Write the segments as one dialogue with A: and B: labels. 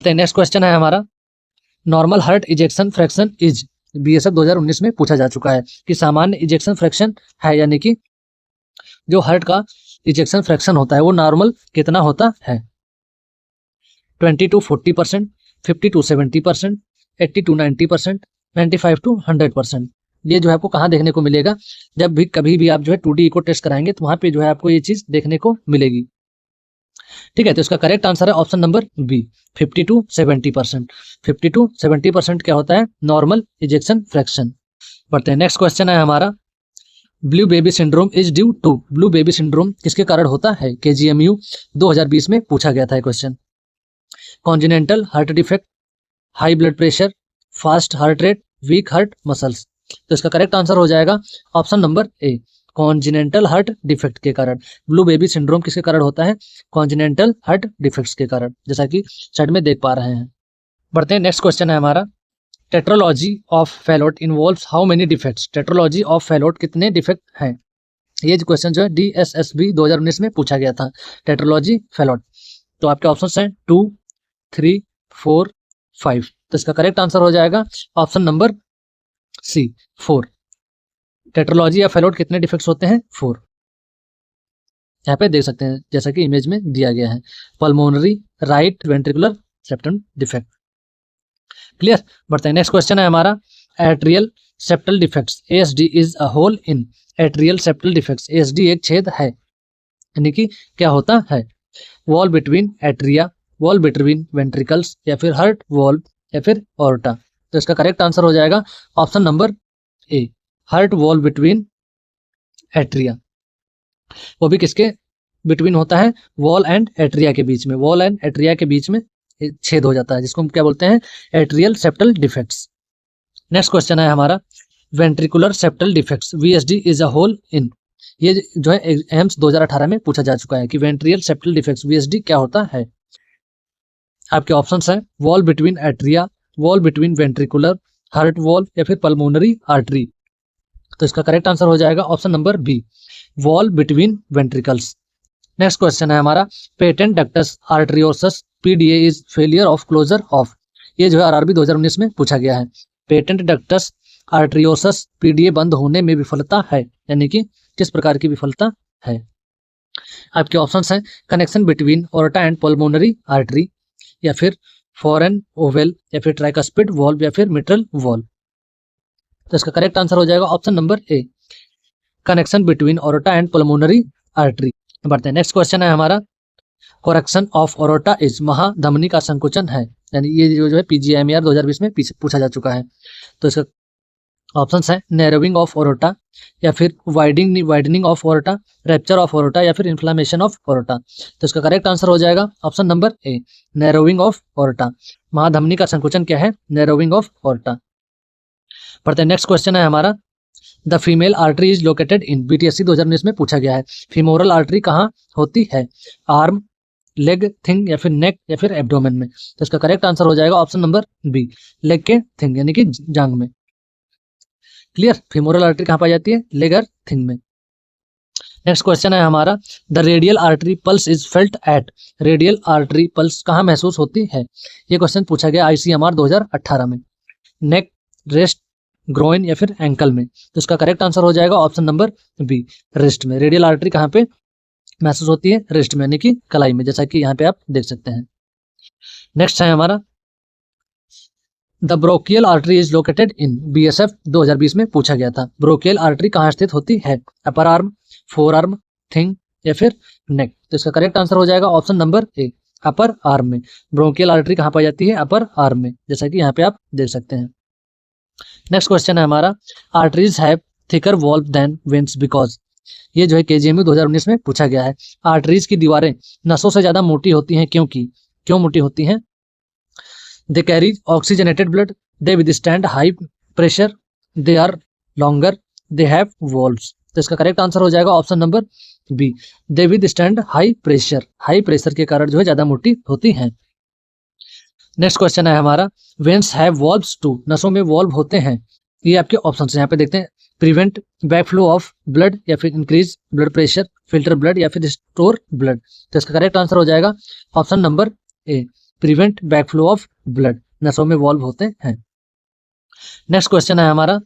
A: Next question है हमारा, normal heart ejection fraction is, BSF 2019 में पूछा जा चुका है कि सामान्य इजेक्शन फ्रैक्शन है, यानी कि जो हार्ट का इजेक्शन फ्रैक्शन होता है वो नॉर्मल कितना होता है। 20 to 40%, 50 to 70%, 80 to 90%, 95 to 100%। ये जो है आपको कहाँ देखने को मिलेगा, जब भी कभी भी आप जो है 2D इको टेस्ट कराएंगे तो वहां पे जो है आपको ये चीज देखने को मिलेगी। ठीक है, तो इसका करेक्ट आंसर है option number B, 50 to 70%। 50 to 70% क्या होता है, नॉर्मल इजेक्शन फ्रैक्शन। बढ़ते हैं, नेक्स्ट क्वेश्चन है हमारा, blue baby syndrome is due to, blue baby syndrome किसके कारण होता है, केजीएमयू 2020 में पूछा गया था ये question. Congenital heart defect, high blood pressure, fast heart rate, weak heart muscles. तो इसका करेक्ट आंसर हो जाएगा option number A, congenital heart defect के कारण। ब्लू बेबी सिंड्रोम किसके कारण होता है, कॉन्जिनेंटल हार्ट डिफेक्ट्स के कारण, जैसा कि साइड में देख पा रहे हैं। बढ़ते हैं, नेक्स्ट क्वेश्चन है हमारा, tetralogy of Fallot involves how many defects, tetralogy of Fallot कितने डिफेक्ट हैं। ये जो क्वेश्चन जो है DSSB 2019 में पूछा गया था, टेट्रोलॉजी फैलोट। तो आपके ऑप्शन हैं 2, 3, 4, 5। तो इसका करेक्ट आंसर हो जाएगा ऑप्शन नंबर सी, 4। टेट्रोलॉजी या फैलोट कितने डिफेक्ट्स होते हैं, 4। यहाँ पे देख सकते हैं जैसा कि इमेज में दिया गया है, pulmonary right ventricular septum defect. Clear. बढ़ते हैं, नेक्स्ट क्वेश्चन है हमारा, atrial septal defects ASD is a hole in, atrial septal defects ASD एक छेद है, यानी कि क्या होता है, wall between atria, wall between ventricles, या फिर हार्ट वॉल, या फिर ऑर्टा। तो इसका करेक्ट आंसर हो जाएगा option number A, heart wall between atria. वो भी किसके बिटवीन होता है, वॉल एंड एट्रिया के बीच में, वॉल एंड एट्रिया के बीच में छेद हो जाता है, जिसको हम क्या बोलते हैं, atrial septal defects. Next question है हमारा, ventricular septal defects VSD is a hole in, ये जो है एम्स 2018 में पूछा जा चुका है कि वेंट्रियल सेप्टल डिफेक्ट्स VSD क्या होता है। आपके ऑप्शंस हैं, wall between atria, wall between ventricular, heart wall, या फिर पल्मोनरी आर्टरी। तो इसका करेक्ट आंसर हो जाएगा option number B, wall between ventricles. Next question है हमारा, patent ductus arteriosus PDA is failure of closure of, ये जो है RRB 2019 में पूछा गया है, पेटेंट डक्टस आर्टरियोसस PDA बंद होने में विफलता है, यानी कि किस प्रकार की विफलता है। आपके ऑप्शंस हैं, connection between aorta and pulmonary artery, या फिर फॉरेन ओवेल, या फिर ट्राइकस्पिड वॉल्व, या फिर मिट्रल वॉल्व। तो इसका करेक्ट आंसर हो जाएगा option number A, connection between aorta and pulmonary artery. बढ़ते हैं, नेक्स्ट क्वेश्चन है हमारा, कोरेक्शन ऑफ ऑर्टा इज, महाधमनी का संकुचन है, यानी ये जो है PGIMER 2020 में पूछा जा चुका है। तो इसका ऑप्शंस हैं, नैरोविंग ऑफ ऑर्टा, या फिर widening of aorta, rapture of aorta, या फिर इन्फ्लामेशन ऑफ ऑर्टा। तो इसका करेक्ट आंसर हो जाएगा option number A, narrowing of aorta. महाधमनी का संकुचन क्या है, नैरोविंग ऑफ ऑर्टा। पढ़ते हैं, नेक्स्ट क्वेश्चन है हमारा, the female artery is located in, BTSC 2019 में पूछा गया है, फीमोरल आर्टरी कहाँ होती है, आर्म, लेग, थिंग, या फिर नेक, या फिर एब्डोमेन में। तो इसका करेक्ट आंसर हो जाएगा ऑप्शन नंबर बी, लेग के थिंग, यानी कि जांग में। क्लियर, फीमोरल आर्टरी कहाँ पाई जाती है, लेग और थिंग में। नेक्स्ट क्वेश्चन है हमारा, the radial artery pulse is felt at, radial artery pulse कहाँ महसूस होती है। ये क्वेश्चन पूछा गया ICMR 2018 में, नेक, रेस्ट, ग्रोइन, या फिर एंकल में। तो इसका करेक्ट आंसर हो जाएगा ऑप्शन नंबर बी, रेस्ट में। रेडियल आर्टरी कहाँ पे महसूस होती है, रेस्ट में, यानी कि कलाई में, जैसा कि यहाँ पे आप देख सकते हैं। नेक्स्ट है हमारा, the brachial artery is located in, BSF 2020 में पूछा गया था, ब्रोकियल आर्टरी कहाँ स्थित होती है, upper arm, four arm, thing, या फिर नेक। तो इसका करेक्ट आंसर हो जाएगा ऑप्शन नंबर ए, अपर आर्म में। ब्रोकियल आर्टरी कहाँ पाई जाती है, अपर आर्म में, जैसा कि यहाँ पे आप देख सकते हैं। नेक्स्ट क्वेश्चन है हमारा, arteries have thicker walls than veins because, ये जो है KGMU 2019 में पूछा गया है, आर्टरीज की दीवारें नसों से ज्यादा मोटी होती हैं, क्योंकि क्यों मोटी होती हैं, they carry oxygenated blood, they withstand high pressure, they are longer, they have valves. तो इसका करेक्ट आंसर हो जाएगा option number B, they withstand high pressure, high pressure के कारण जो है ज्यादा मोटी होती हैं। नेक्स्ट क्वेश्चन है हमारा, वेन्स हैव वॉल्व्स टू, नसों में वॉल्व होते हैं। ये आपके ऑप्शन यहाँ पे देखते हैं, प्रिवेंट बैकफ्लो ऑफ ब्लड, या फिर increase blood pressure, filter blood, या फिर स्टोर ब्लड। तो इसका करेक्ट आंसर हो जाएगा option number A, prevent backflow of blood, नसों में वॉल्व होते हैं। नेक्स्ट क्वेश्चन है हमारा,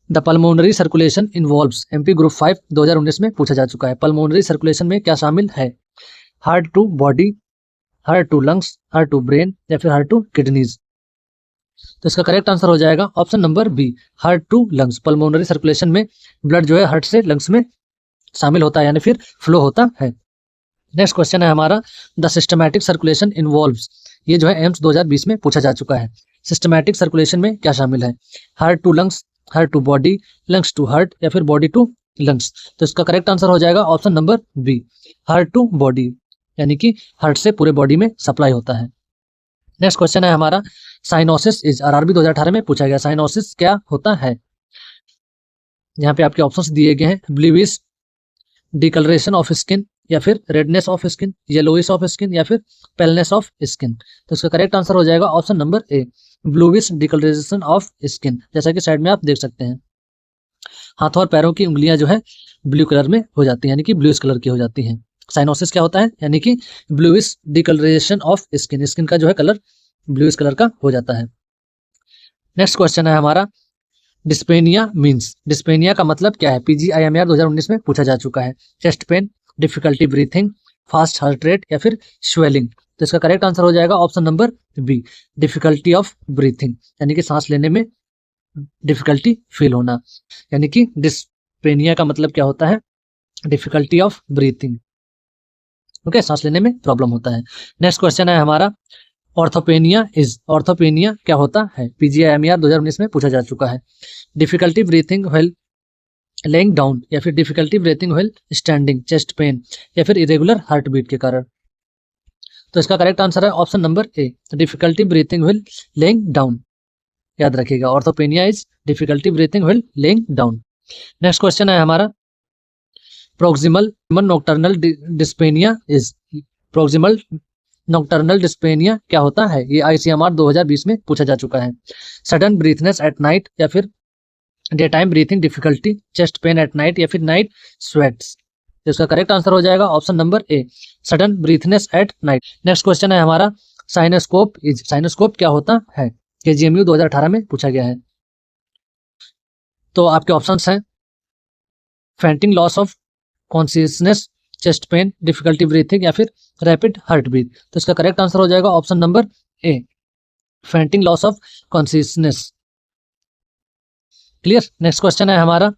A: the pulmonary circulation involves, MP group 5 2019 में पूछा जा चुका है। पल्मोनरी सर्कुलेशन में क्या शामिल है? Heart to body, heart to lungs, heart to brain या फिर हार्ट टू किडनीज। तो इसका करेक्ट आंसर हो जाएगा option number B, heart to lungs. Pulmonary circulation में ब्लड जो है हार्ट से लंग्स में शामिल होता है, यानी फिर फ्लो होता है। नेक्स्ट क्वेश्चन है हमारा, द सिस्टमैटिक सर्कुलेशन इन्वॉल्व्स, ये जो है एम्स 2020 में पूछा जा चुका है। सिस्टमैटिक सर्कुलेशन में क्या शामिल है? Heart to lungs, heart to body, lungs to heart या फिर बॉडी टू लंग्स। तो इसका करेक्ट आंसर हो जाएगा option number B, heart to body, यानी कि हार्ट से पूरे बॉडी में सप्लाई होता है। नेक्स्ट क्वेश्चन है हमारा, साइनोसिस इज, आरआरबी 2018 में पूछा गया, साइनोसिस क्या होता है? यहाँ पे आपके ऑप्शंस दिए गए हैं, ब्लूइश डिकलरेशन ऑफ स्किन या फिर redness of skin, yellowish of skin या फिर पेलनेस ऑफ स्किन। तो इसका करेक्ट आंसर हो जाएगा option number A, bluish discoloration of skin. जैसा कि साइड में आप देख सकते हैं, हाथों और पैरों की उंगलियां जो है ब्लू कलर में हो जाती हैं, यानी कि ब्लूइश कलर की हो जाती हैं। साइनोसिस क्या होता है? यानी कि bluish discoloration of skin, skin का जो है कलर ब्लूइश कलर का हो जाता है। नेक्स्ट क्वेश्चन है हमारा, डिस्पेनिया मीन्स, डिस्पेनिया का मतलब क्या है? पीजीआईएमईआर 2019 में पूछा जा चुका है। Chest pain, difficulty breathing, fast heart rate या फिर स्वेलिंग। तो इसका करेक्ट आंसर हो जाएगा option number B, difficulty of breathing, यानी कि सांस लेने में डिफिकल्टी फील होना, यानी कि डिस्पेनिया का मतलब क्या होता है? डिफिकल्टी ऑफ ब्रीथिंग, ओके, सांस लेने में प्रॉब्लम होता है। नेक्स्ट क्वेश्चन है हमारा, ऑर्थोपेनिया इज, ऑर्थोपेनिया क्या होता है? पीजीआईएमईआर 2019 में पूछा जा चुका है। Difficulty breathing while lying down या फिर difficulty breathing while standing, chest pain या फिर इरेगुलर हार्ट बीट के कारण। तो इसका करेक्ट आंसर है option number A, difficulty breathing while lying down. याद रखिएगा, orthopnea is difficulty breathing while lying down. Next question है हमारा, proximal nocturnal dyspnea is, proximal nocturnal dyspnea क्या होता है? ये आईसीएमआर 2020 में पूछा जा चुका है। सडन ब्रीथनेस एट नाइट या फिर day time breathing difficulty, chest pain at night या फिर नाइट स्वेट्स। तो इसका करेक्ट आंसर हो जाएगा option number A, sudden breathlessness at night. Next question है हमारा, साइनोस्कोप इज, साइनोस्कोप क्या होता है? केजीएमयू 2018 में पूछा गया है। तो आपके ऑप्शंस हैं, fainting loss of consciousness, chest pain, difficulty breathing या फिर रैपिड हार्ट बीट। तो इसका करेक्ट आंसर हो जाएगा option number A, fainting loss of consciousness. Clear. Next question है हमारा,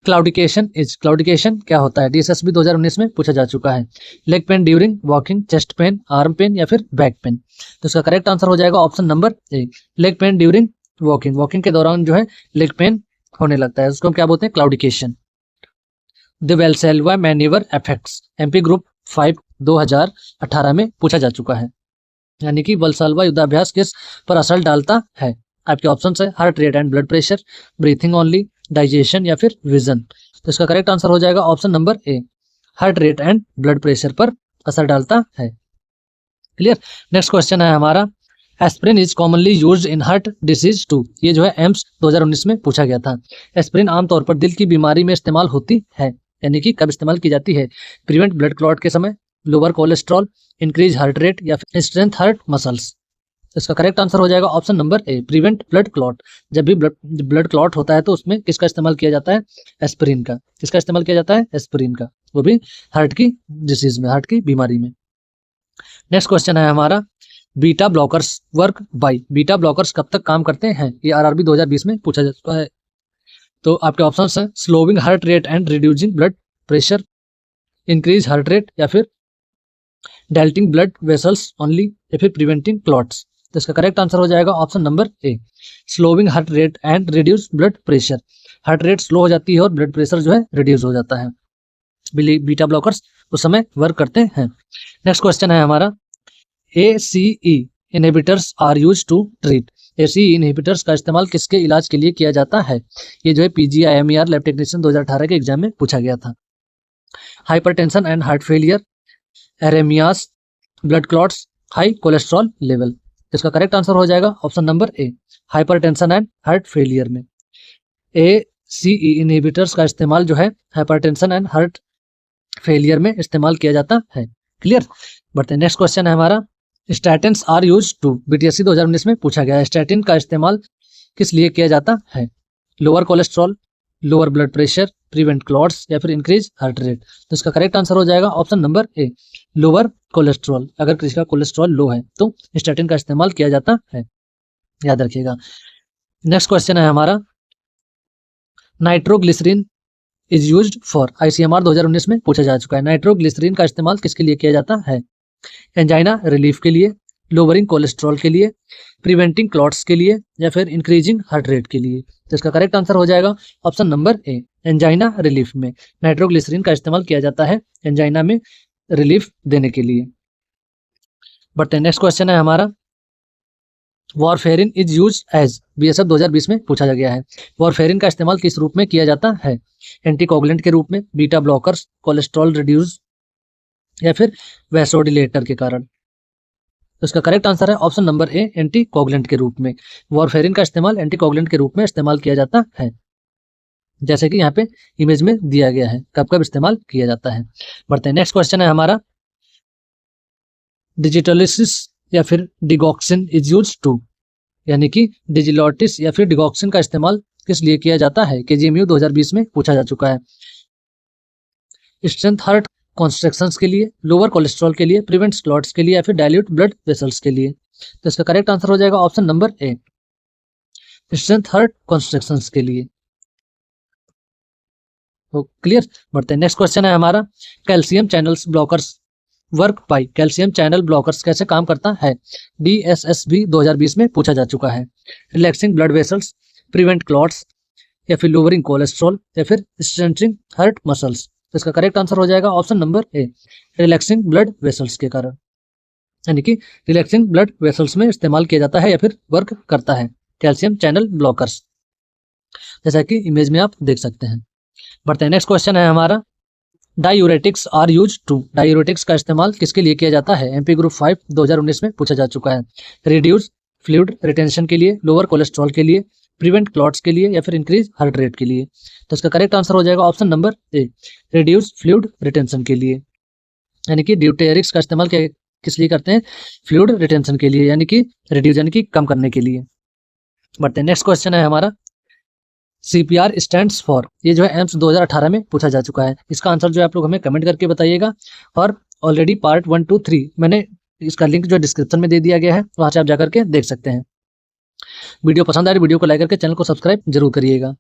A: क्लाउडिकेशन इज, क्लाउडिकेशन क्या होता है? डीएसएसबी 2019 में पूछा जा चुका है। Leg pain during walking, chest pain, arm pain या फिर बैक पेन। तो इसका करेक्ट आंसर हो जाएगा ऑप्शन नंबर ए, leg pain during walking, walking के दौरान जो है लेग पेन होने लगता है, उसको हम क्या बोलते हैं? Claudication. The Valsalva maneuver effects, MP group 5 2018 में पूछा जा चुका है, यानी कि वल्सल्वा युद्धाभ्यास किस पर असर डालता है? आपके ऑप्शन है, heart rate and blood pressure, breathing only, digestion या फिर विजन। तो इसका करेक्ट आंसर हो जाएगा option number A, heart rate and blood pressure पर असर डालता है। क्लियर। नेक्स्ट क्वेश्चन है हमारा, aspirin is commonly used in heart disease to, ये जो है एम्स 2019 में पूछा गया था। एस्प्रिन आमतौर पर दिल की बीमारी में इस्तेमाल होती है, यानी कि कब इस्तेमाल की जाती है? प्रिवेंट ब्लड क्लॉट के समय, lower cholesterol, increase heart rate या फिर स्ट्रेंथ हार्ट मसल्स। इसका करेक्ट आंसर हो जाएगा ऑप्शन नंबर ए, प्रिवेंट ब्लड क्लॉट। जब भी ब्लड क्लॉट होता है तो उसमें किसका इस्तेमाल किया जाता है? एस्प्रिन का। किसका इस्तेमाल किया जाता है? एस्प्रिन का, वो भी हार्ट की डिसीज में, हार्ट की बीमारी में। नेक्स्ट क्वेश्चन है हमारा, beta blockers work by, beta blockers कब तक काम करते हैं? ये आरआरबी 2020 में पूछा जा चुका है। तो आपके ऑप्शंस हैं, slowing heart rate and reducing blood pressure, increase heart rate या फिर डाइलेटिंग ब्लड वेसल्स ओनली या फिर प्रिवेंटिंग क्लॉट्स। तो इसका करेक्ट आंसर हो जाएगा option number A, slowing heart rate and reduce blood pressure. Heart rate slow हो जाती है और ब्लड प्रेशर जो है रिड्यूस हो जाता है। बीटा ब्लॉकर्स उस समय वर्क करते हैं। नेक्स्ट क्वेश्चन है हमारा, ACE inhibitors are use to treat, ACE inhibitors का इस्तेमाल किसके इलाज के लिए किया जाता है? ये जो है PGIMER लैब टेक्नीशियन 2018 के एग्जाम में पूछा गया था। Hypertension and heart failure, arrhythmias, blood clots, high cholesterol level. इसका करेक्ट आंसर हो जाएगा option number A, hypertension and heart failure में। ACE इनहिबिटर्स का इस्तेमाल जो है हाइपरटेंशन एंड हार्ट फेलियर में इस्तेमाल किया जाता है। क्लियर। बढ़ते हैं, नेक्स्ट क्वेश्चन है हमारा, statins are use to, BTSC 2019 में पूछा गया है, स्टैटिन का इस्तेमाल किस लिए किया जाता है? Lower cholesterol, lower blood pressure, prevent clots या फिर इंक्रीज हार्ट रेट। तो इसका करेक्ट आंसर हो जाएगा ऑप्शन नंबर ए, लोअर कोलेस्ट्रॉल। अगर किसी का कोलेस्ट्रॉल लो है तो स्टैटिन का इस्तेमाल किया जाता है, याद रखिएगा। नेक्स्ट क्वेश्चन है हमारा, nitroglycerin is used for, ICMR 2019 में पूछा जा चुका है। नाइट्रोग्लिसरीन का इस्तेमाल किसके लिए किया जाता है? एंजाइना रिलीफ के लिए, लोअरिंग कोलेस्ट्रॉल के लिए, प्रिवेंटिंग क्लॉट्स के लिए या फिर इंक्रीजिंग हार्ट रेट के लिए। तो इसका करेक्ट आंसर हो जाएगा ऑप्शन नंबर ए, एंजाइना रिलीफ में नाइट्रोग्लिसरीन का इस्तेमाल किया जाता है, एंजाइना में रिलीफ देने के लिए। बढ़ते हैं, नेक्स्ट क्वेश्चन है हमारा, warfarin is use as, BSF 2020 में पूछा गया है। वॉरफेरिन का इस्तेमाल किस रूप में किया जाता है? एंटीकोगुलेंट के रूप में, बीटा ब्लॉकर्स, कोलेस्ट्रॉल रिड्यूस या फिर वैसोडिलेटर के कारण। तो इसका करेक्ट आंसर है ऑप्शन नंबर ए, एंटीकोगुलेंट के रूप में। वॉरफेरिन का इस्तेमाल एंटीकोगुलेंट के रूप में इस्तेमाल किया जाता है, जैसे कि यहाँ पे इमेज में दिया गया है कब कब इस्तेमाल किया जाता है। बढ़ते हैं, नेक्स्ट क्वेश्चन है हमारा, डिजिटोलिसिस या फिर डिगॉक्सिन इज यूज टू, यानी कि डिजिलॉटिस या फिर डिगॉक्सिन का इस्तेमाल किस लिए किया जाता है? केजीएमयू 2020 में पूछा जा चुका है। स्ट्रेंथ हार्ट कॉन्स्ट्रक्शंस के लिए, लोअर कोलेस्ट्रॉल के लिए, प्रिवेंट्स क्लॉट्स के लिए या फिर डायल्यूट ब्लड वेसल्स के लिए। तो इसका करेक्ट आंसर हो जाएगा option number A, strength heart constructions के लिए। तो क्लियर। बढ़ते हैं, नेक्स्ट क्वेश्चन है हमारा, calcium channels blockers work by, calcium channel blockers कैसे काम करता है? डीएसएसबी 2020 में पूछा जा चुका है। Relaxing blood vessels, prevent clots या फिर लोअरिंग कोलेस्ट्रॉल या फिर स्ट्रेंथनिंग हार्ट मसल्स। तो इसका करेक्ट आंसर हो जाएगा ऑप्शन नंबर ए, रिलैक्सिंग ब्लड वेसल्स के कारण, यानी कि रिलैक्सिंग ब्लड वेसल्स में इस्तेमाल किया जाता है या फिर वर्क करता है कैल्शियम चैनल ब्लॉकर्स, जैसा कि इमेज में आप देख सकते हैं। बढ़ते हैं, नेक्स्ट क्वेश्चन है हमारा, diuretics are use to, diuretics का इस्तेमाल किसके लिए किया जाता है? एमपी ग्रुप 5 2019 में पूछा जा चुका है। रिड्यूस फ्लूइड रिटेंशन के लिए, लोअर कोलेस्ट्रॉल के लिए, प्रिवेंट क्लॉट्स के लिए या फिर इंक्रीज हार्ट रेट के लिए। तो इसका करेक्ट आंसर हो जाएगा ऑप्शन नंबर ए, रिड्यूस फ्लूइड रिटेंशन के लिए, यानी कि ड्यूटेरिक्स का इस्तेमाल किस लिए करते हैं? फ्लूइड रिटेंशन के लिए, यानी कि रिड्यूस यानी कि कम करने के लिए। बढ़ते हैं, नेक्स्ट क्वेश्चन है हमारा, सीपीआर स्टैंड्स फॉर, ये जो है एम्स 2018 में पूछा जा चुका है। इसका आंसर जो है आप लोग हमें कमेंट करके बताइएगा, और ऑलरेडी पार्ट 1, 2, 3 मैंने इसका लिंक जो डिस्क्रिप्शन में दे दिया गया है, वहां से आप जाकर के देख सकते हैं। वीडियो पसंद आए वीडियो को लाइक करके चैनल को सब्सक्राइब जरूर करिएगा।